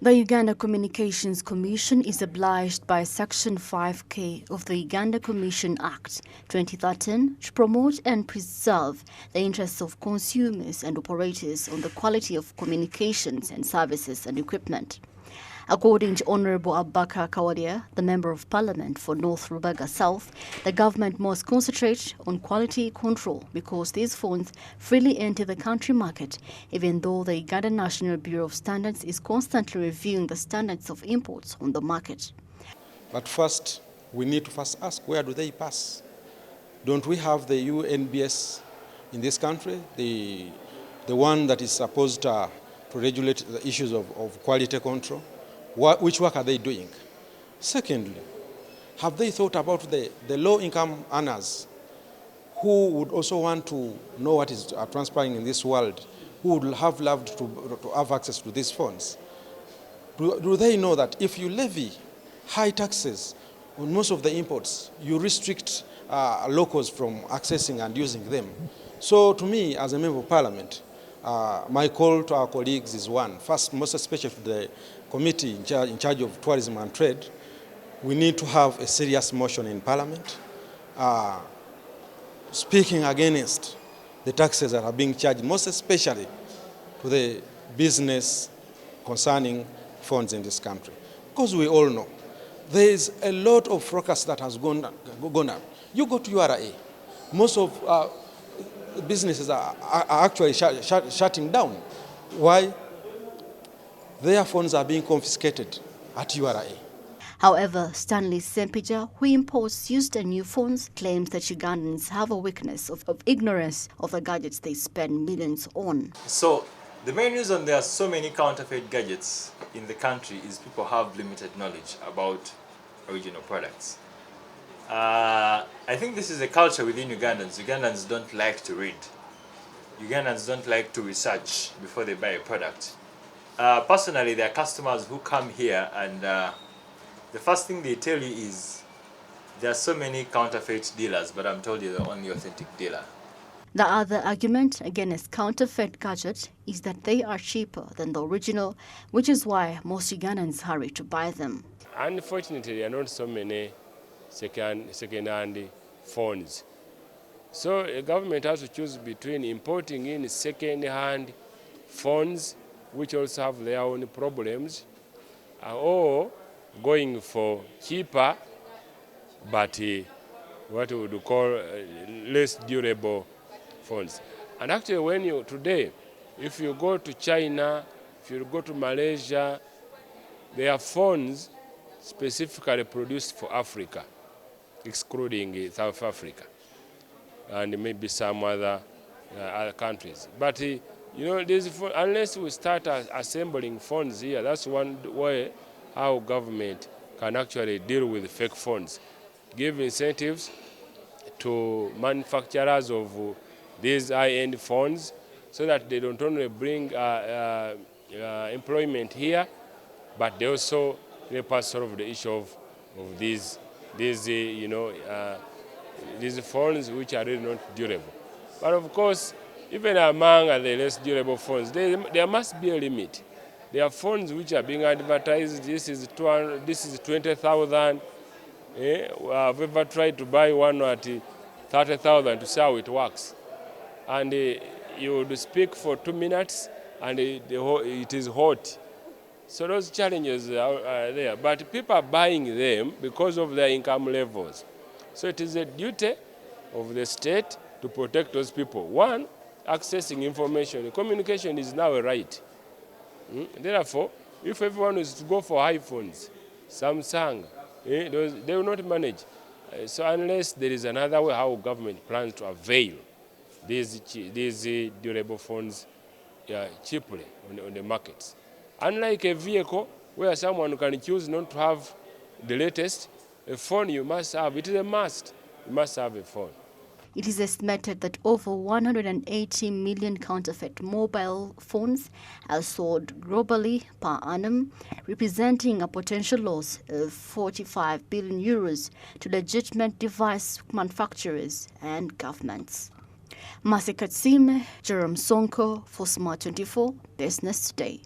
The Uganda Communications Commission is obliged by Section 5K of the Uganda Commission Act 2013 to promote and preserve the interests of consumers and operators on the quality of communications and services and equipment. According to Honourable Abubakar Kawadia, the Member of Parliament for North Rubaga South, the government must concentrate on quality control because these phones freely enter the country market, even though the Uganda National Bureau of Standards is constantly reviewing the standards of imports on the market. But first, we need to ask, where do they pass? Don't we have the UNBS in this country, the one that is supposed to regulate the issues of quality control? Which work are they doing? Secondly, have they thought about the low-income earners who would also want to know what is transpiring in this world, who would have loved to have access to these funds? Do they know that if you levy high taxes on most of the imports, you restrict locals from accessing and using them? So to me, as a member of Parliament, my call to our colleagues is one. First, most especially to the committee in charge of tourism and trade, we need to have a serious motion in Parliament speaking against the taxes that are being charged, most especially to the business concerning funds in this country. Because we all know there is a lot of fracas that has gone up. You go to URA, most of businesses are actually shutting down. Why? Their phones are being confiscated at URA. However, Stanley Sempija, who imports used and new phones, claims that Ugandans have a weakness of ignorance of the gadgets they spend millions on. So, the main reason there are so many counterfeit gadgets in the country is people have limited knowledge about original products. I think this is a culture within Ugandans. Ugandans don't like to read. Ugandans don't like to research before they buy a product. Personally, there are customers who come here and the first thing they tell you is there are so many counterfeit dealers, but I'm told you're the only authentic dealer. The other argument against counterfeit gadgets is that they are cheaper than the original, which is why most Ugandans hurry to buy them. Unfortunately, there are not so many second-hand phones. So the government has to choose between importing in second-hand phones, which also have their own problems, or going for cheaper but what we would call less durable phones. And actually, today, if you go to China, if you go to Malaysia, there are phones specifically produced for Africa, excluding South Africa and maybe some other countries. But unless we start assembling phones here, that's one way how government can actually deal with fake phones. Give incentives to manufacturers of these high-end phones so that they don't only bring employment here, but they also help us solve the issue of these phones which are really not durable. But of course, even among the less durable phones, there must be a limit. There are phones which are being advertised. This is 20,000. I've ever tried to buy one at 30,000 to see how it works. And you would speak for 2 minutes and it is hot. So those challenges are there. But people are buying them because of their income levels. So it is a duty of the state to protect those people. One, accessing information. Communication is now a right. Therefore, if everyone is to go for iPhones, Samsung, they will not manage. So unless there is another way how government plans to avail these durable phones cheaply on the markets. Unlike a vehicle where someone can choose not to have the latest, a phone you must have. It is a must. You must have a phone. It is estimated that over 180 million counterfeit mobile phones are sold globally per annum, representing a potential loss of 45 billion euros to legitimate device manufacturers and governments. Masika Tsime, Jerome Sonko for Smart 24 Business Today.